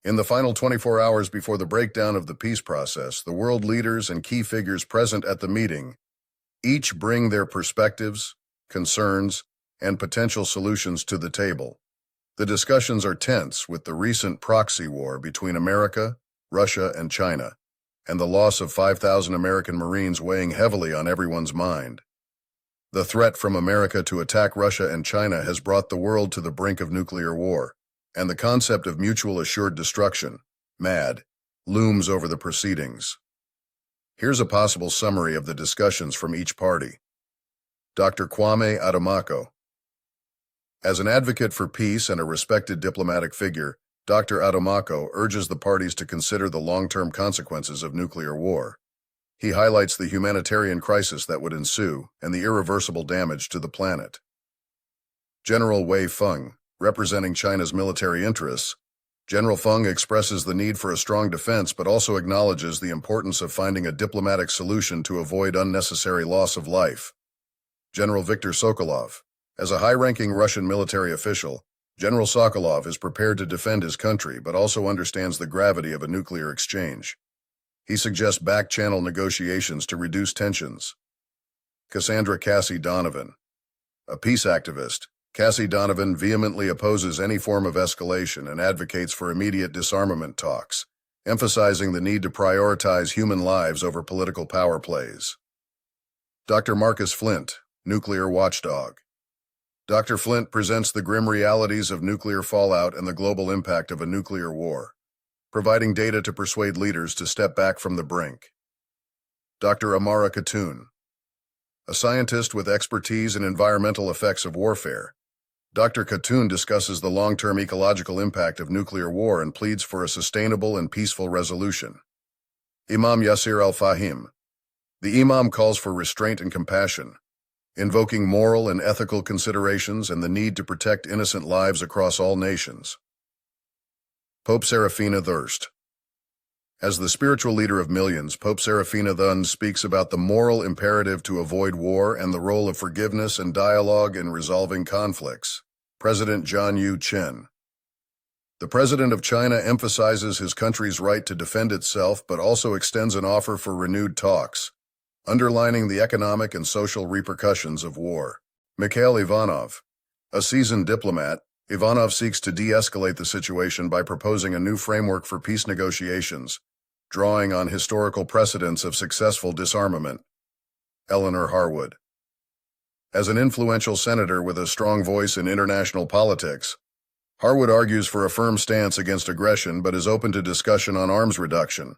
In the final 24 hours before the breakdown of the peace process, the world leaders and key figures present at the meeting each bring their perspectives, concerns, and potential solutions to the table. The discussions are tense with the recent proxy war between America, Russia, and China, and the loss of 5,000 American Marines weighing heavily on everyone's mind. The threat from America to attack Russia and China has brought the world to the brink of nuclear war, and the concept of mutual assured destruction, MAD, looms over the proceedings. Here's a possible summary of the discussions from each party. Dr. Kwame Adamako. As an advocate for peace and a respected diplomatic figure, Dr. Adamako urges the parties to consider the long-term consequences of nuclear war. He highlights the humanitarian crisis that would ensue and the irreversible damage to the planet. General Wei Feng, representing China's military interests, General Feng expresses the need for a strong defense but also acknowledges the importance of finding a diplomatic solution to avoid unnecessary loss of life. General Viktor Sokolov. As a high-ranking Russian military official, General Sokolov is prepared to defend his country but also understands the gravity of a nuclear exchange. He suggests back-channel negotiations to reduce tensions. Cassandra Cassie Donovan. A peace activist, Cassie Donovan vehemently opposes any form of escalation and advocates for immediate disarmament talks, emphasizing the need to prioritize human lives over political power plays. Dr. Marcus Flint, nuclear watchdog. Dr. Flint presents the grim realities of nuclear fallout and the global impact of a nuclear war, providing data to persuade leaders to step back from the brink. Dr. Amara Khatun. A scientist with expertise in environmental effects of warfare, Dr. Khatun discusses the long-term ecological impact of nuclear war and pleads for a sustainable and peaceful resolution. Imam Yasir al-Fahim. The Imam calls for restraint and compassion, invoking moral and ethical considerations and the need to protect innocent lives across all nations. Pope Serafina Thirst. As the spiritual leader of millions, Pope Serafina Thun speaks about the moral imperative to avoid war and the role of forgiveness and dialogue in resolving conflicts. President John Yu Chen. The President of China emphasizes his country's right to defend itself but also extends an offer for renewed talks, underlining the economic and social repercussions of war. Mikhail Ivanov. A seasoned diplomat, Ivanov seeks to de-escalate the situation by proposing a new framework for peace negotiations, drawing on historical precedents of successful disarmament. Eleanor Harwood. As an influential senator with a strong voice in international politics, Harwood argues for a firm stance against aggression but is open to discussion on arms reduction.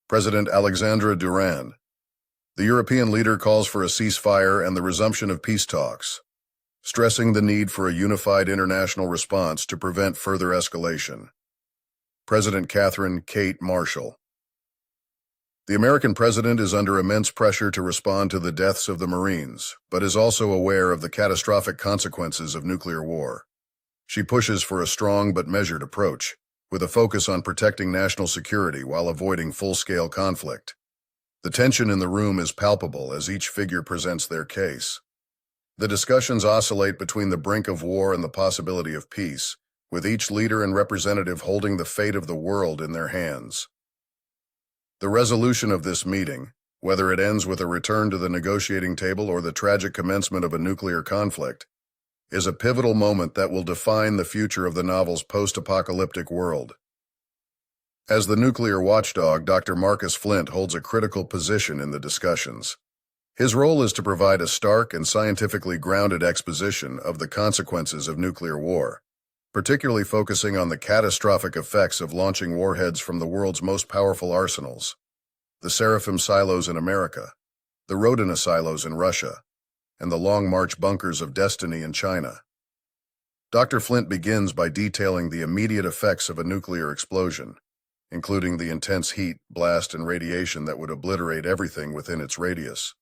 President Alexandra Durand. The European leader calls for a ceasefire and the resumption of peace talks, stressing the need for a unified international response to prevent further escalation. President Catherine Kate Marshall. The American president is under immense pressure to respond to the deaths of the Marines, but is also aware of the catastrophic consequences of nuclear war. She pushes for a strong but measured approach, with a focus on protecting national security while avoiding full-scale conflict. The tension in the room is palpable as each figure presents their case. The discussions oscillate between the brink of war and the possibility of peace, with each leader and representative holding the fate of the world in their hands. The resolution of this meeting, whether it ends with a return to the negotiating table or the tragic commencement of a nuclear conflict, is a pivotal moment that will define the future of the novel's post-apocalyptic world. As the nuclear watchdog, Dr. Marcus Flint holds a critical position in the discussions. His role is to provide a stark and scientifically grounded exposition of the consequences of nuclear war, particularly focusing on the catastrophic effects of launching warheads from the world's most powerful arsenals, the Seraphim silos in America, the Rodina silos in Russia, and the Long March bunkers of destiny in China. Dr. Flint begins by detailing the immediate effects of a nuclear explosion, including the intense heat, blast, and radiation that would obliterate everything within its radius.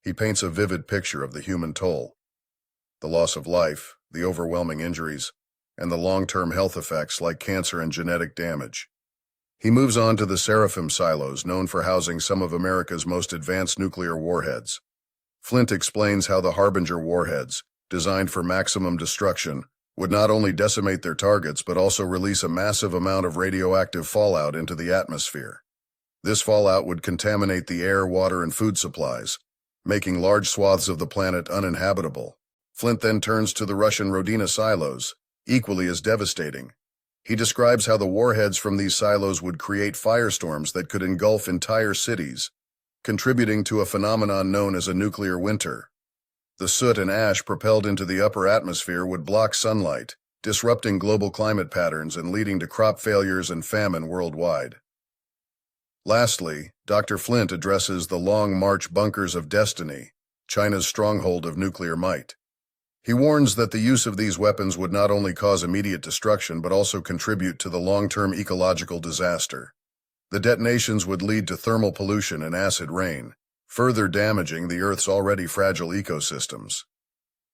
He paints a vivid picture of the human toll, the loss of life, the overwhelming injuries, and the long-term health effects like cancer and genetic damage. He moves on to the Seraphim silos, known for housing some of America's most advanced nuclear warheads. Flint explains how the Harbinger warheads, designed for maximum destruction, would not only decimate their targets but also release a massive amount of radioactive fallout into the atmosphere. This fallout would contaminate the air, water, and food supplies, making large swaths of the planet uninhabitable. Flint then turns to the Russian Rodina silos, equally as devastating. He describes how the warheads from these silos would create firestorms that could engulf entire cities, contributing to a phenomenon known as a nuclear winter. The soot and ash propelled into the upper atmosphere would block sunlight, disrupting global climate patterns and leading to crop failures and famine worldwide. Lastly, Dr. Flint addresses the Long March bunkers of destiny, China's stronghold of nuclear might. He warns that the use of these weapons would not only cause immediate destruction but also contribute to the long-term ecological disaster. The detonations would lead to thermal pollution and acid rain, further damaging the Earth's already fragile ecosystems.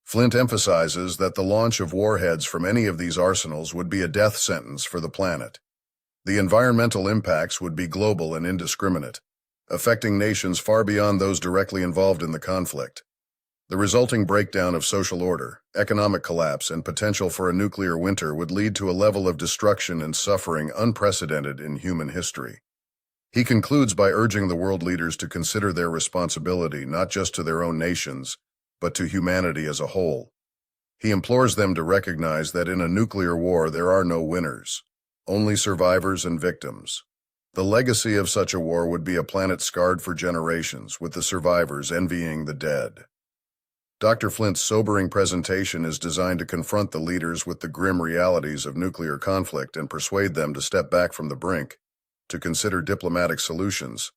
Flint emphasizes that the launch of warheads from any of these arsenals would be a death sentence for the planet. The environmental impacts would be global and indiscriminate, affecting nations far beyond those directly involved in the conflict. The resulting breakdown of social order, economic collapse, and potential for a nuclear winter would lead to a level of destruction and suffering unprecedented in human history. He concludes by urging the world leaders to consider their responsibility not just to their own nations, but to humanity as a whole. He implores them to recognize that in a nuclear war there are no winners, only survivors and victims. The legacy of such a war would be a planet scarred for generations, with the survivors envying the dead. Dr. Flint's sobering presentation is designed to confront the leaders with the grim realities of nuclear conflict and persuade them to step back from the brink, to consider diplomatic solutions,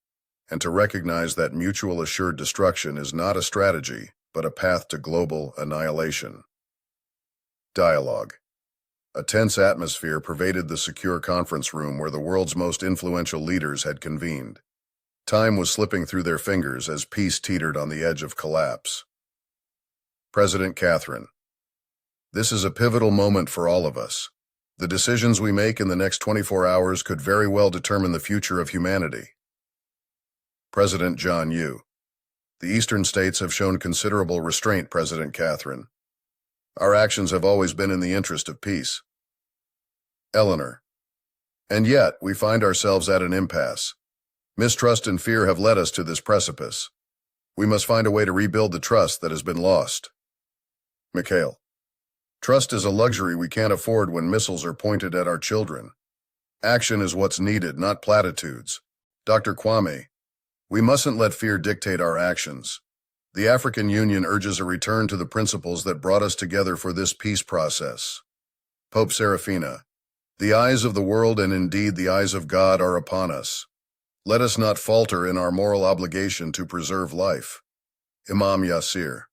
and to recognize that mutual assured destruction is not a strategy, but a path to global annihilation. Dialogue. A tense atmosphere pervaded the secure conference room where the world's most influential leaders had convened. Time was slipping through their fingers as peace teetered on the edge of collapse. President Catherine. This is a pivotal moment for all of us. The decisions we make in the next 24 hours could very well determine the future of humanity. President John Yu. The eastern states have shown considerable restraint, President Catherine. Our actions have always been in the interest of peace. Eleanor. And yet, we find ourselves at an impasse. Mistrust and fear have led us to this precipice. We must find a way to rebuild the trust that has been lost. Mikhail. Trust is a luxury we can't afford when missiles are pointed at our children. Action is what's needed, not platitudes. Dr. Kwame. We mustn't let fear dictate our actions. The African Union urges a return to the principles that brought us together for this peace process. Pope Serafina. The eyes of the world and indeed the eyes of God are upon us. Let us not falter in our moral obligation to preserve life. Imam Yasir.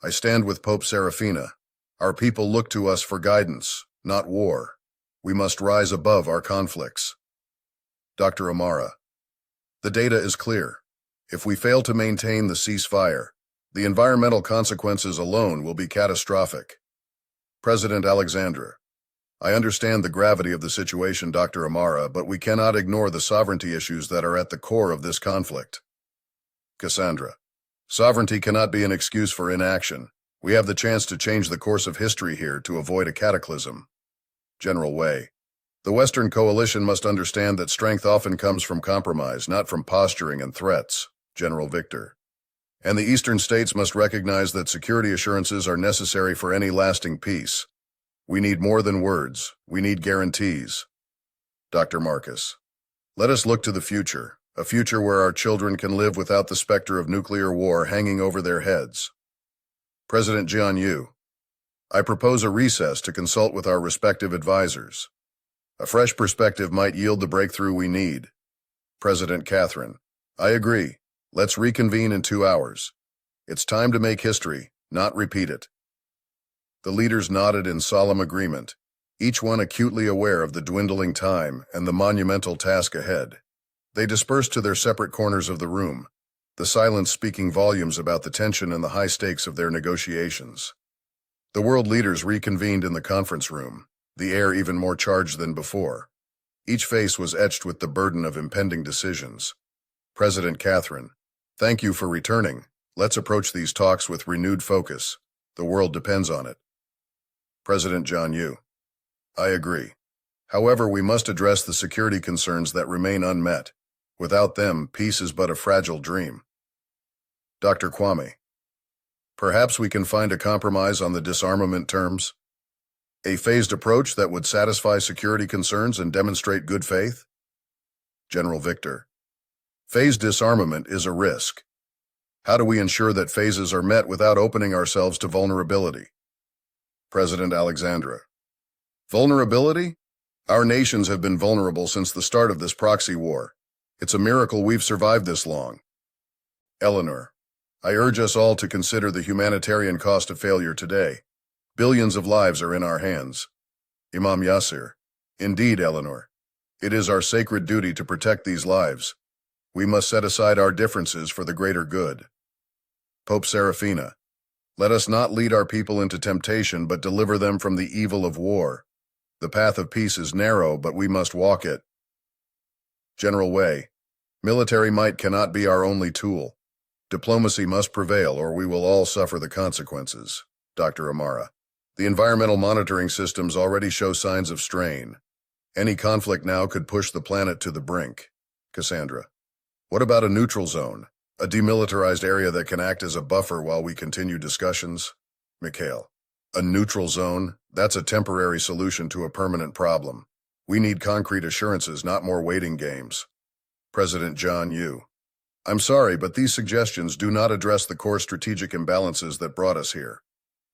I stand with Pope Serafina. Our people look to us for guidance, not war. We must rise above our conflicts. Dr. Amara. The data is clear. If we fail to maintain the ceasefire, the environmental consequences alone will be catastrophic. President Alexandra. I understand the gravity of the situation, Dr. Amara, but we cannot ignore the sovereignty issues that are at the core of this conflict. Cassandra. Sovereignty cannot be an excuse for inaction. We have the chance to change the course of history here to avoid a cataclysm. General Wei. The Western coalition must understand that strength often comes from compromise, not from posturing and threats. General Victor. And the Eastern states must recognize that security assurances are necessary for any lasting peace. We need more than words. We need guarantees. Dr. Marcus. Let us look to the future, a future where our children can live without the specter of nuclear war hanging over their heads. President Jian Yu. I propose a recess to consult with our respective advisors. A fresh perspective might yield the breakthrough we need. President Catherine. I agree. Let's reconvene in 2 hours. It's time to make history, not repeat it. The leaders nodded in solemn agreement, each one acutely aware of the dwindling time and the monumental task ahead. They dispersed to their separate corners of the room, the silence speaking volumes about the tension and the high stakes of their negotiations. The world leaders reconvened in the conference room, the air even more charged than before. Each face was etched with the burden of impending decisions. President Catherine. Thank you for returning. Let's approach these talks with renewed focus. The world depends on it. President John Yu. I agree. However, we must address the security concerns that remain unmet. Without them, peace is but a fragile dream. Dr. Kwame. Perhaps we can find a compromise on the disarmament terms? A phased approach that would satisfy security concerns and demonstrate good faith? General Victor. Phased disarmament is a risk. How do we ensure that phases are met without opening ourselves to vulnerability? President Alexandra. Vulnerability? Our nations have been vulnerable since the start of this proxy war. It's a miracle we've survived this long. Eleanor. I urge us all to consider the humanitarian cost of failure today. Billions of lives are in our hands. Imam Yasir. Indeed, Eleanor. It is our sacred duty to protect these lives. We must set aside our differences for the greater good. Pope Serafina. Let us not lead our people into temptation, but deliver them from the evil of war. The path of peace is narrow, but we must walk it. General Wei. Military might cannot be our only tool. Diplomacy must prevail, or we will all suffer the consequences. Dr. Amara. The environmental monitoring systems already show signs of strain. Any conflict now could push the planet to the brink. Cassandra. What about a neutral zone? A demilitarized area that can act as a buffer while we continue discussions? Mikhail. A neutral zone? That's a temporary solution to a permanent problem. We need concrete assurances, not more waiting games. President John Yu. I'm sorry, but these suggestions do not address the core strategic imbalances that brought us here.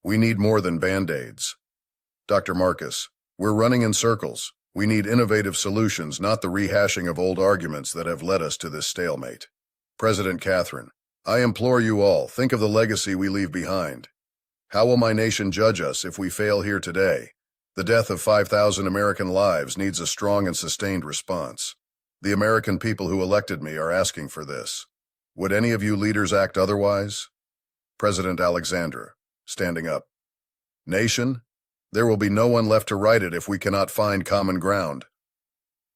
We need more than band-aids. Dr. Marcus. We're running in circles. We need innovative solutions, not the rehashing of old arguments that have led us to this stalemate. President Catherine. I implore you all, think of the legacy we leave behind. How will my nation judge us if we fail here today? The death of 5,000 American lives needs a strong and sustained response. The American people who elected me are asking for this. Would any of you leaders act otherwise? President Alexandra, standing up. Nation, there will be no one left to right it if we cannot find common ground.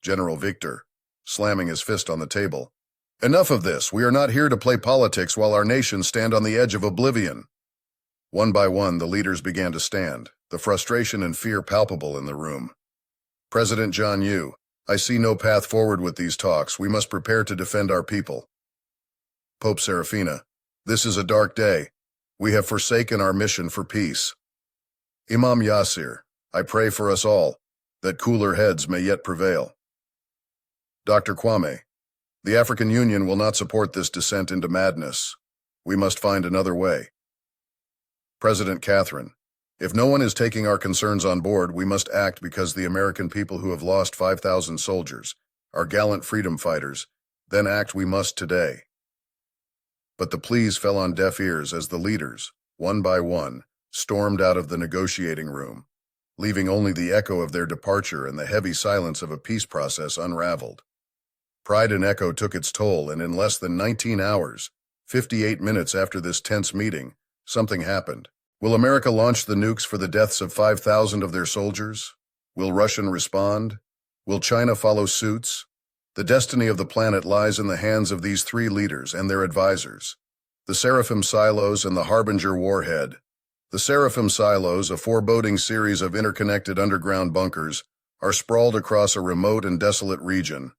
General Victor, slamming his fist on the table. Enough of this. We are not here to play politics while our nations stand on the edge of oblivion. One by one, the leaders began to stand, the frustration and fear palpable in the room. President John Yu, I see no path forward with these talks. We must prepare to defend our people. Pope Serafina, this is a dark day. We have forsaken our mission for peace. Imam Yasir, I pray for us all, that cooler heads may yet prevail. Dr. Kwame, the African Union will not support this descent into madness. We must find another way. President Catherine, if no one is taking our concerns on board, we must act because the American people who have lost 5,000 soldiers, our gallant freedom fighters, then act we must today. But the pleas fell on deaf ears as the leaders, one by one, stormed out of the negotiating room, leaving only the echo of their departure and the heavy silence of a peace process unraveled. Pride and echo took its toll, and in less than 19 hours, 58 minutes after this tense meeting, something happened. Will America launch the nukes for the deaths of 5,000 of their soldiers? Will Russia respond? Will China follow suits? The destiny of the planet lies in the hands of these three leaders and their advisors. The Seraphim Silos and the Harbinger Warhead. The Seraphim Silos, a foreboding series of interconnected underground bunkers, are sprawled across a remote and desolate region,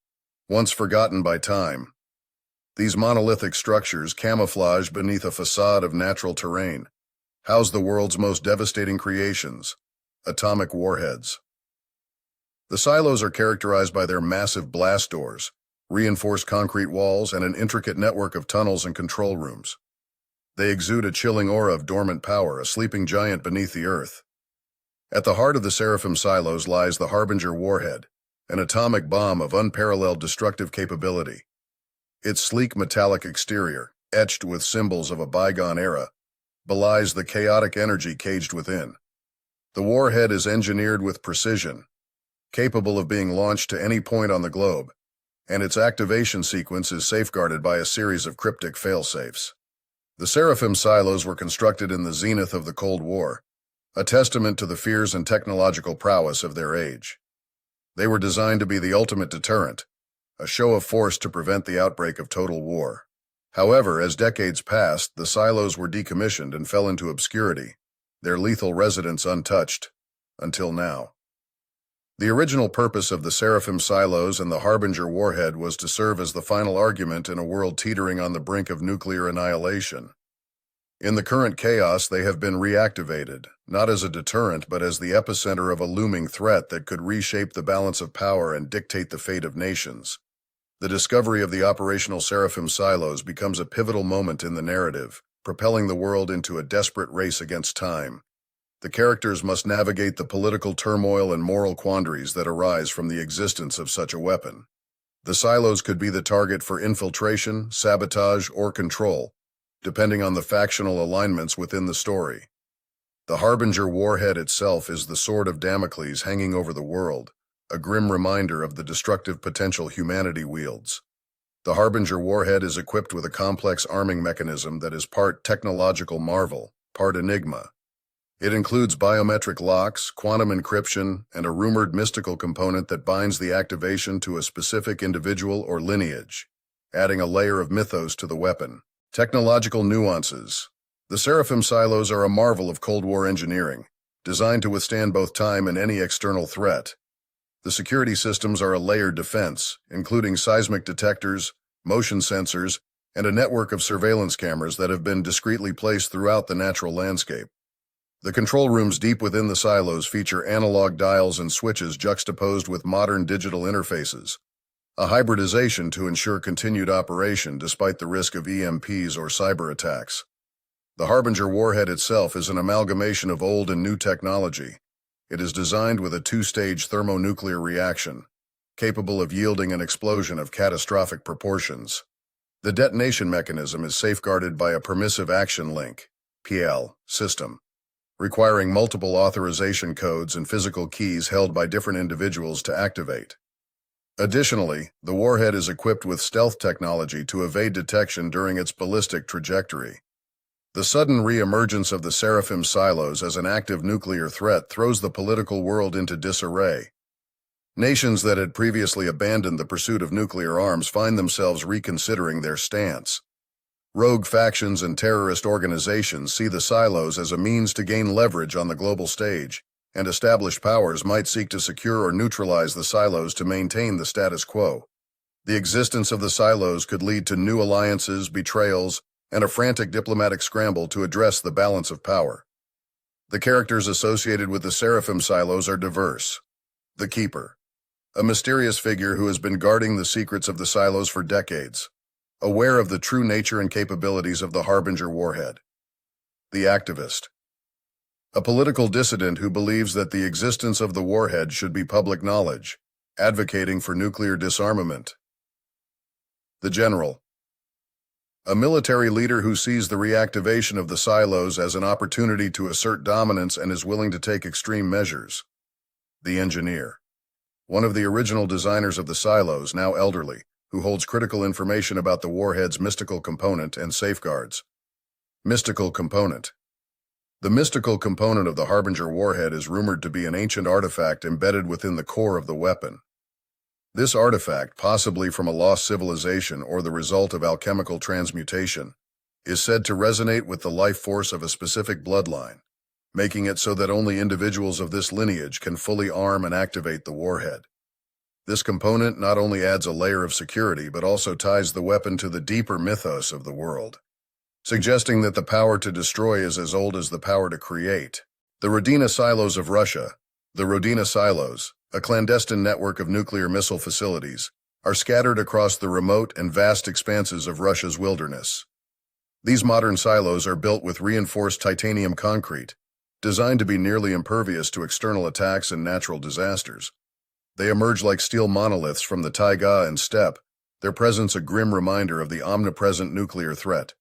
once forgotten by time. These monolithic structures, camouflaged beneath a facade of natural terrain, house the world's most devastating creations, atomic warheads. The silos are characterized by their massive blast doors, reinforced concrete walls, and an intricate network of tunnels and control rooms. They exude a chilling aura of dormant power, a sleeping giant beneath the earth. At the heart of the Seraphim Silos lies the Harbinger Warhead, an atomic bomb of unparalleled destructive capability. Its sleek metallic exterior, etched with symbols of a bygone era, belies the chaotic energy caged within. The warhead is engineered with precision, capable of being launched to any point on the globe, and its activation sequence is safeguarded by a series of cryptic failsafes. The Seraphim Silos were constructed in the zenith of the Cold War, a testament to the fears and technological prowess of their age. They were designed to be the ultimate deterrent, a show of force to prevent the outbreak of total war. However, as decades passed, the silos were decommissioned and fell into obscurity, their lethal residents untouched. until now. The original purpose of the Seraphim silos and the Harbinger warhead was to serve as the final argument in a world teetering on the brink of nuclear annihilation. In the current chaos, they have been reactivated, not as a deterrent but as the epicenter of a looming threat that could reshape the balance of power and dictate the fate of nations. The discovery of the operational Seraphim silos becomes a pivotal moment in the narrative, propelling the world into a desperate race against time. The characters must navigate the political turmoil and moral quandaries that arise from the existence of such a weapon. The silos could be the target for infiltration, sabotage, or control, depending on the factional alignments within the story. The Harbinger warhead itself is the sword of Damocles hanging over the world, a grim reminder of the destructive potential humanity wields. The Harbinger warhead is equipped with a complex arming mechanism that is part technological marvel, part enigma. It includes biometric locks, quantum encryption, and a rumored mystical component that binds the activation to a specific individual or lineage, adding a layer of mythos to the weapon. Technological nuances. The Seraphim silos are a marvel of Cold War engineering, designed to withstand both time and any external threat. The security systems are a layered defense, including seismic detectors, motion sensors, and a network of surveillance cameras that have been discreetly placed throughout the natural landscape. The control rooms deep within the silos feature analog dials and switches juxtaposed with modern digital interfaces, a hybridization to ensure continued operation despite the risk of EMPs or cyber attacks. The Harbinger warhead itself is an amalgamation of old and new technology. It is designed with a two-stage thermonuclear reaction, capable of yielding an explosion of catastrophic proportions. The detonation mechanism is safeguarded by a permissive action link (PL) system, requiring multiple authorization codes and physical keys held by different individuals to activate. Additionally, the warhead is equipped with stealth technology to evade detection during its ballistic trajectory. The sudden re-emergence of the Seraphim silos as an active nuclear threat throws the political world into disarray. Nations that had previously abandoned the pursuit of nuclear arms find themselves reconsidering their stance. Rogue factions and terrorist organizations see the silos as a means to gain leverage on the global stage, and established powers might seek to secure or neutralize the silos to maintain the status quo. The existence of the silos could lead to new alliances, betrayals, and a frantic diplomatic scramble to address the balance of power. The characters associated with the Seraphim silos are diverse. The Keeper, a mysterious figure who has been guarding the secrets of the silos for decades, aware of the true nature and capabilities of the Harbinger warhead. The Activist, a political dissident who believes that the existence of the warhead should be public knowledge, advocating for nuclear disarmament. The General, a military leader who sees the reactivation of the silos as an opportunity to assert dominance and is willing to take extreme measures. The Engineer, one of the original designers of the silos, now elderly, who holds critical information about the warhead's mystical component and safeguards. Mystical component. The mystical component of the Harbinger warhead is rumored to be an ancient artifact embedded within the core of the weapon. This artifact, possibly from a lost civilization or the result of alchemical transmutation, is said to resonate with the life force of a specific bloodline, making it so that only individuals of this lineage can fully arm and activate the warhead. This component not only adds a layer of security but also ties the weapon to the deeper mythos of the world, suggesting that the power to destroy is as old as the power to create. The Rodina silos of Russia, the Rodina silos, a clandestine network of nuclear missile facilities, are scattered across the remote and vast expanses of Russia's wilderness. These modern silos are built with reinforced titanium concrete, designed to be nearly impervious to external attacks and natural disasters. They emerge like steel monoliths from the taiga and steppe, their presence a grim reminder of the omnipresent nuclear threat.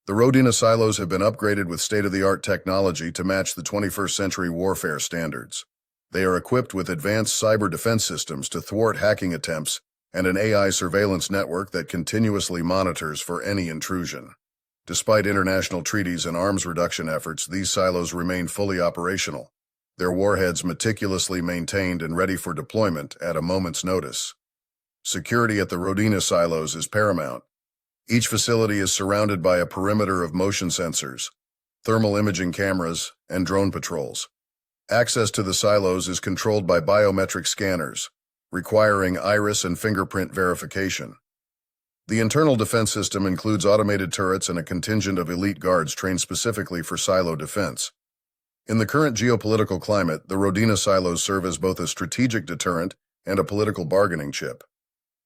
The Rodina silos have been upgraded with state-of-the-art technology to match the 21st century warfare standards. They are equipped with advanced cyber defense systems to thwart hacking attempts and an AI surveillance network that continuously monitors for any intrusion. Despite international treaties and arms reduction efforts, these silos remain fully operational, their warheads meticulously maintained and ready for deployment at a moment's notice. Security at the Rodina silos is paramount. Each facility is surrounded by a perimeter of motion sensors, thermal imaging cameras, and drone patrols. Access to the silos is controlled by biometric scanners, requiring iris and fingerprint verification. The internal defense system includes automated turrets and a contingent of elite guards trained specifically for silo defense. In the current geopolitical climate, the Rodina silos serve as both a strategic deterrent and a political bargaining chip.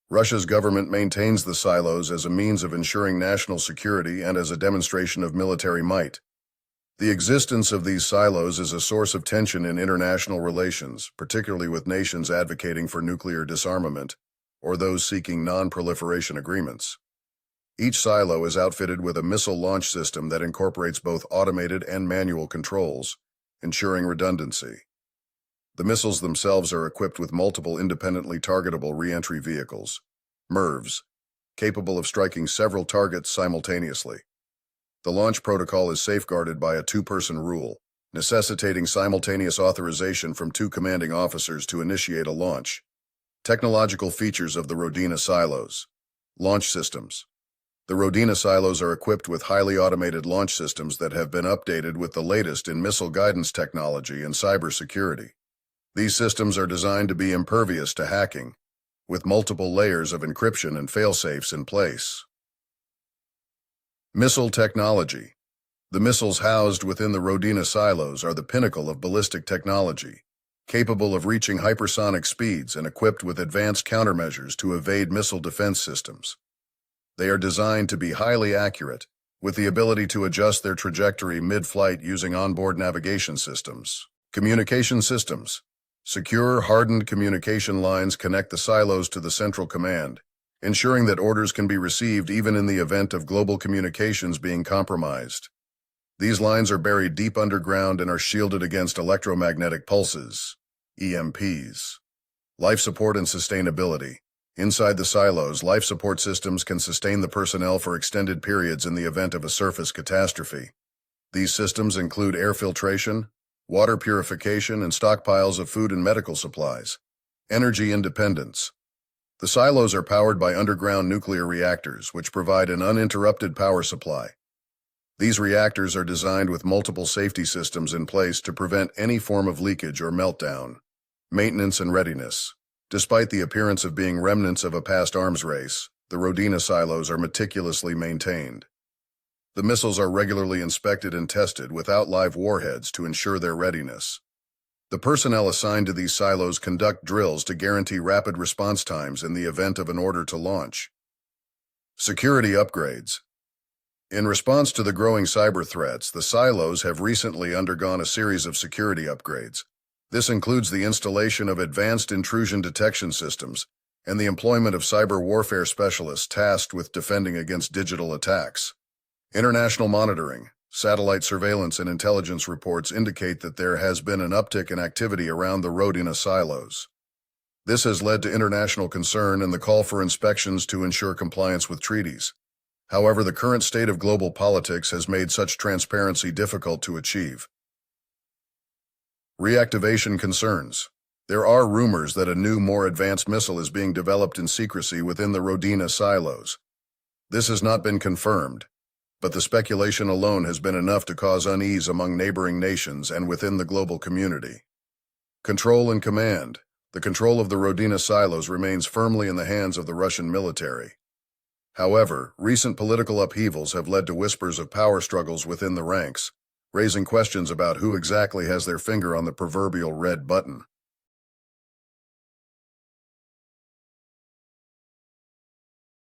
Russia's government maintains the silos as a means of ensuring national security and as a demonstration of military might. The existence of these silos is a source of tension in international relations, particularly with nations advocating for nuclear disarmament or those seeking non-proliferation agreements. Each silo is outfitted with a missile launch system that incorporates both automated and manual controls, ensuring redundancy. The missiles themselves are equipped with multiple independently targetable re-entry vehicles, MIRVs, capable of striking several targets simultaneously. The launch protocol is safeguarded by a two-person rule, necessitating simultaneous authorization from two commanding officers to initiate a launch. Technological features of the Rodina silos. Launch systems. The Rodina silos are equipped with highly automated launch systems that have been updated with the latest in missile guidance technology and cybersecurity. These systems are designed to be impervious to hacking, with multiple layers of encryption and fail-safes in place. Missile technology. The missiles housed within the Rodina silos are the pinnacle of ballistic technology, capable of reaching hypersonic speeds and equipped with advanced countermeasures to evade missile defense systems. They are designed to be highly accurate, with the ability to adjust their trajectory mid-flight using onboard navigation systems. Communication systems. Secure, hardened communication lines connect the silos to the central command, ensuring that orders can be received even in the event of global communications being compromised. These lines are buried deep underground and are shielded against electromagnetic pulses, EMPs. Life support and sustainability. Inside the silos, life support systems can sustain the personnel for extended periods in the event of a surface catastrophe. These systems include air filtration, water purification, and stockpiles of food and medical supplies. Energy independence. The silos are powered by underground nuclear reactors, which provide an uninterrupted power supply. These reactors are designed with multiple safety systems in place to prevent any form of leakage or meltdown. Maintenance and readiness. Despite the appearance of being remnants of a past arms race, the Rodina silos are meticulously maintained. The missiles are regularly inspected and tested without live warheads to ensure their readiness. The personnel assigned to these silos conduct drills to guarantee rapid response times in the event of an order to launch. Security upgrades. In response to the growing cyber threats, the silos have recently undergone a series of security upgrades. This includes the installation of advanced intrusion detection systems and the employment of cyber warfare specialists tasked with defending against digital attacks. International monitoring, satellite surveillance, and intelligence reports indicate that there has been an uptick in activity around the Rodina silos. This has led to international concern and the call for inspections to ensure compliance with treaties. However, the current state of global politics has made such transparency difficult to achieve. Reactivation concerns. There are rumors that a new, more advanced missile is being developed in secrecy within the Rodina silos. This has not been confirmed, but the speculation alone has been enough to cause unease among neighboring nations and within the global community. Control and command. The control of the Rodina silos remains firmly in the hands of the Russian military. However, recent political upheavals have led to whispers of power struggles within the ranks, raising questions about who exactly has their finger on the proverbial red button.